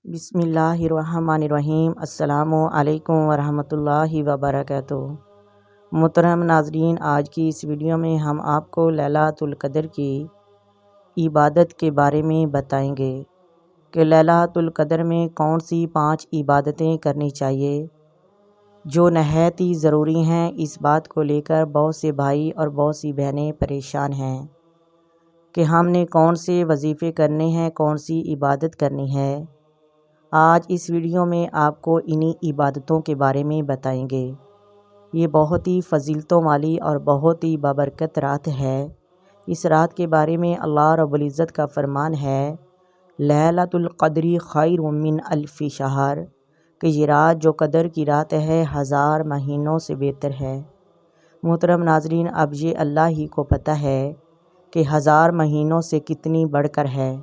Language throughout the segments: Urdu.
بسم اللہ الرحمن الرحیم۔ السلام علیکم ورحمۃ اللہ وبرکاتہ۔ محترم ناظرین، آج کی اس ویڈیو میں ہم آپ کو لیلۃ القدر کی عبادت کے بارے میں بتائیں گے کہ لیلۃ القدر میں کون سی 5 عبادتیں کرنی چاہیے جو نہایت ہی ضروری ہیں۔ اس بات کو لے کر بہت سے بھائی اور بہت سی بہنیں پریشان ہیں کہ ہم نے کون سے وظیفے کرنے ہیں، کون سی عبادت کرنی ہے۔ آج اس ویڈیو میں آپ کو انہی عبادتوں کے بارے میں بتائیں گے۔ یہ بہت ہی فضیلتوں والی اور بہت ہی بابرکت رات ہے۔ اس رات کے بارے میں اللہ رب العزت کا فرمان ہے، لیلۃ القدر خیر من الف شہر، کہ یہ رات جو قدر کی رات ہے 1000 مہینوں سے بہتر ہے۔ محترم ناظرین، اب یہ اللہ ہی کو پتہ ہے کہ 1000 مہینوں سے کتنی بڑھ کر ہے۔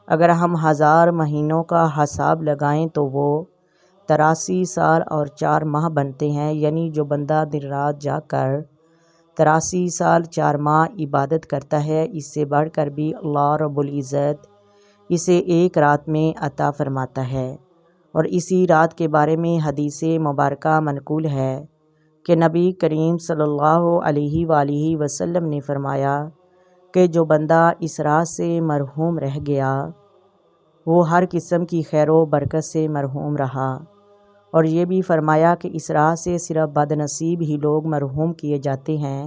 اگر ہم 1000 مہینوں کا حساب لگائیں تو وہ 83 سال اور 4 ماہ بنتے ہیں، یعنی جو بندہ دن رات جا کر 83 سال 4 ماہ عبادت کرتا ہے، اس سے بڑھ کر بھی اللہ رب العزت اسے ایک رات میں عطا فرماتا ہے۔ اور اسی رات کے بارے میں حدیث مبارکہ منقول ہے کہ نبی کریم صلی اللہ علیہ وآلہ وسلم نے فرمایا کہ جو بندہ اس رات سے محروم رہ گیا وہ ہر قسم کی خیر و برکت سے محروم رہا۔ اور یہ بھی فرمایا کہ اس رات سے صرف بد نصیب ہی لوگ محروم کیے جاتے ہیں،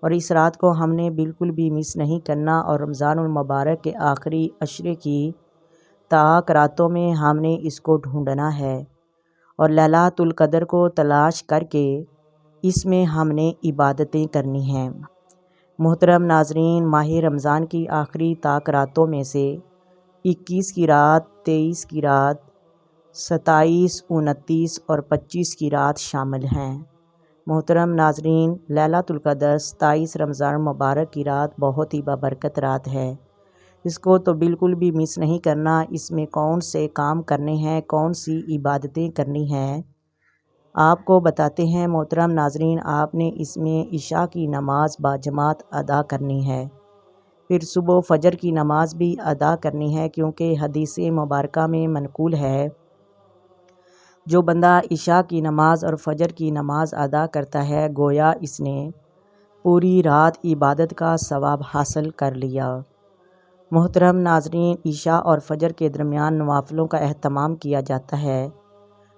اور اس رات کو ہم نے بالکل بھی مس نہیں کرنا، اور رمضان المبارک کے آخری عشرے کی طاق راتوں میں ہم نے اس کو ڈھونڈنا ہے، اور لیلۃ القدر کو تلاش کر کے اس میں ہم نے عبادتیں کرنی ہیں۔ محترم ناظرین، ماہ رمضان کی آخری طاق راتوں میں سے 21 کی رات، 23 کی رات، 27، 29 اور 25 کی رات شامل ہیں۔ محترم ناظرین، لیلۃ القدر 27 رمضان المبارک کی رات بہت ہی بابرکت رات ہے۔ اس کو تو بالکل بھی مس نہیں کرنا۔ اس میں کون سے کام کرنے ہیں، کون سی عبادتیں کرنی ہیں، آپ کو بتاتے ہیں۔ محترم ناظرین، آپ نے اس میں عشاء کی نماز باجماعت ادا کرنی ہے، پھر صبح فجر کی نماز بھی ادا کرنی ہے، کیونکہ حدیث مبارکہ میں منقول ہے جو بندہ عشاء کی نماز اور فجر کی نماز ادا کرتا ہے گویا اس نے پوری رات عبادت کا ثواب حاصل کر لیا۔ محترم ناظرین، عشاء اور فجر کے درمیان نوافلوں کا اہتمام کیا جاتا ہے۔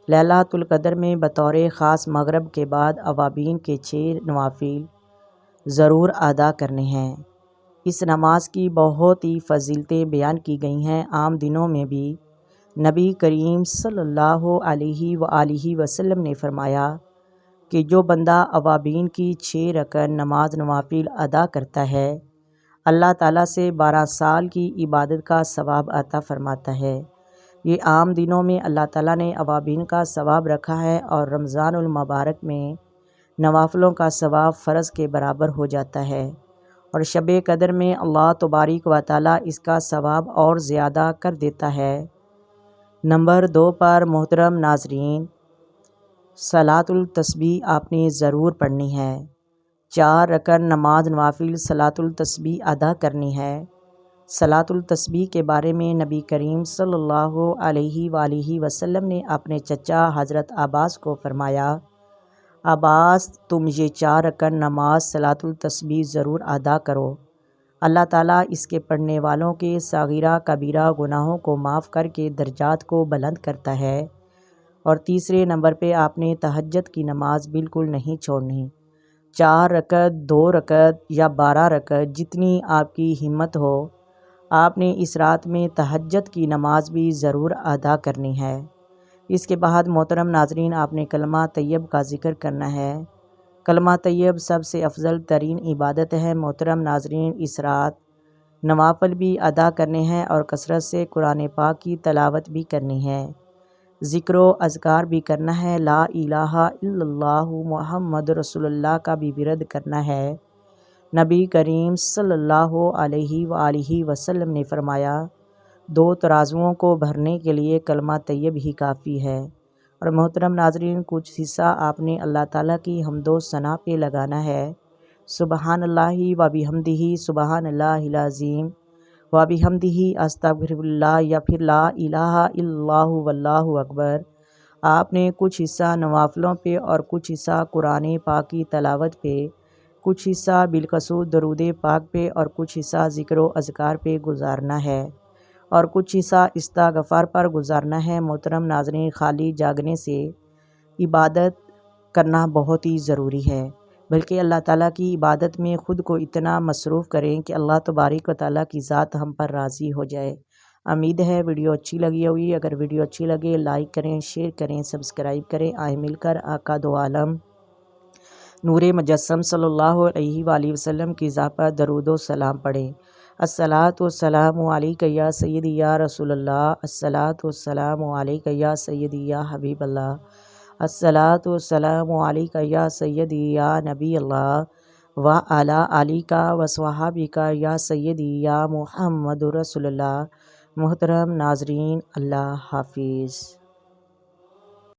لیلۃ القدر میں بطور خاص مغرب کے بعد اوابین کے 6 نوافل ضرور ادا کرنے ہیں۔ اس نماز کی بہت ہی فضیلتیں بیان کی گئی ہیں۔ عام دنوں میں بھی نبی کریم صلی اللہ علیہ وآلہ وسلم نے فرمایا کہ جو بندہ اوابین کی 6 رکعت نماز نوافل ادا کرتا ہے، اللہ تعالیٰ سے 12 سال کی عبادت کا ثواب عطا فرماتا ہے۔ یہ عام دنوں میں اللہ تعالیٰ نے اوابین کا ثواب رکھا ہے، اور رمضان المبارک میں نوافلوں کا ثواب فرض کے برابر ہو جاتا ہے، اور شب قدر میں اللہ تبارک و تعالیٰ اس کا ثواب اور زیادہ کر دیتا ہے۔ نمبر 2 پر محترم ناظرین، صلاۃ التسبیح آپ نے ضرور پڑھنی ہے۔ 4 رکعت نماز نوافل صلاۃ التسبیح ادا کرنی ہے۔ صلاۃ التسبیح کے بارے میں نبی کریم صلی اللہ علیہ وآلہ وسلم نے اپنے چچا حضرت عباس کو فرمایا، عباس تم یہ 4 رکعت نماز صلاۃ التسبیح ضرور ادا کرو، اللہ تعالیٰ اس کے پڑھنے والوں کے صغیرہ کبیرہ گناہوں کو معاف کر کے درجات کو بلند کرتا ہے۔ اور تیسرے نمبر پہ آپ نے تہجد کی نماز بالکل نہیں چھوڑنی۔ 4 رکعت، 2 رکعت یا 12 رکعت، جتنی آپ کی ہمت ہو، آپ نے اس رات میں تہجد کی نماز بھی ضرور ادا کرنی ہے۔ اس کے بعد محترم ناظرین، آپ نے کلمہ طیب کا ذکر کرنا ہے۔ کلمہ طیب سب سے افضل ترین عبادت ہے۔ محترم ناظرین، اس رات نوافل بھی ادا کرنے ہیں، اور کثرت سے قرآن پاک کی تلاوت بھی کرنی ہے، ذکر و اذکار بھی کرنا ہے، لا الہ الا اللہ محمد رسول اللہ کا بھی ورد کرنا ہے۔ نبی کریم صلی اللہ علیہ وآلہ وسلم نے فرمایا، 2 ترازوؤں کو بھرنے کے لیے کلمہ طیب ہی کافی ہے۔ اور محترم ناظرین، کچھ حصہ آپ نے اللہ تعالیٰ کی حمد و ثنا پہ لگانا ہے۔ سبحان اللہ و بحمدہ، سبحان اللہ العظیم، و بحمدہ استغفراللہ یا پھر لا الہ الا اللہ واللہ اکبر۔ آپ نے کچھ حصہ نوافلوں پہ اور کچھ حصہ قرآن پاک کی تلاوت پہ، کچھ حصہ بالخصوص درود پاک پہ اور کچھ حصہ ذکر و اذکار پہ گزارنا ہے اور کچھ حصہ استغفار پر گزارنا ہے۔ محترم ناظرین، خالی جاگنے سے عبادت کرنا بہت ہی ضروری ہے، بلکہ اللہ تعالیٰ کی عبادت میں خود کو اتنا مصروف کریں کہ اللہ تبارک و تعالیٰ کی ذات ہم پر راضی ہو جائے۔ امید ہے ویڈیو اچھی لگی ہوگی۔ اگر ویڈیو اچھی لگے لائک کریں، شیئر کریں، سبسکرائب کریں۔ آئے مل کر آقا دو عالم نور مجسم صلی اللہ علیہ وآلہ وسلم کی ذات پر درود و سلام پڑھیں۔ الصلاۃ والسلام علیک یا سیدی یا رسول اللہ، الصلاۃ والسلام علیک یا سیدی یا حبیب اللہ، الصلاۃ والسلام علیک یا سیدی یا نبی اللہ وعلی آلک وصحابک یا سیدی یا محمد رسول اللہ۔ محترم ناظرین، اللہ حافظ۔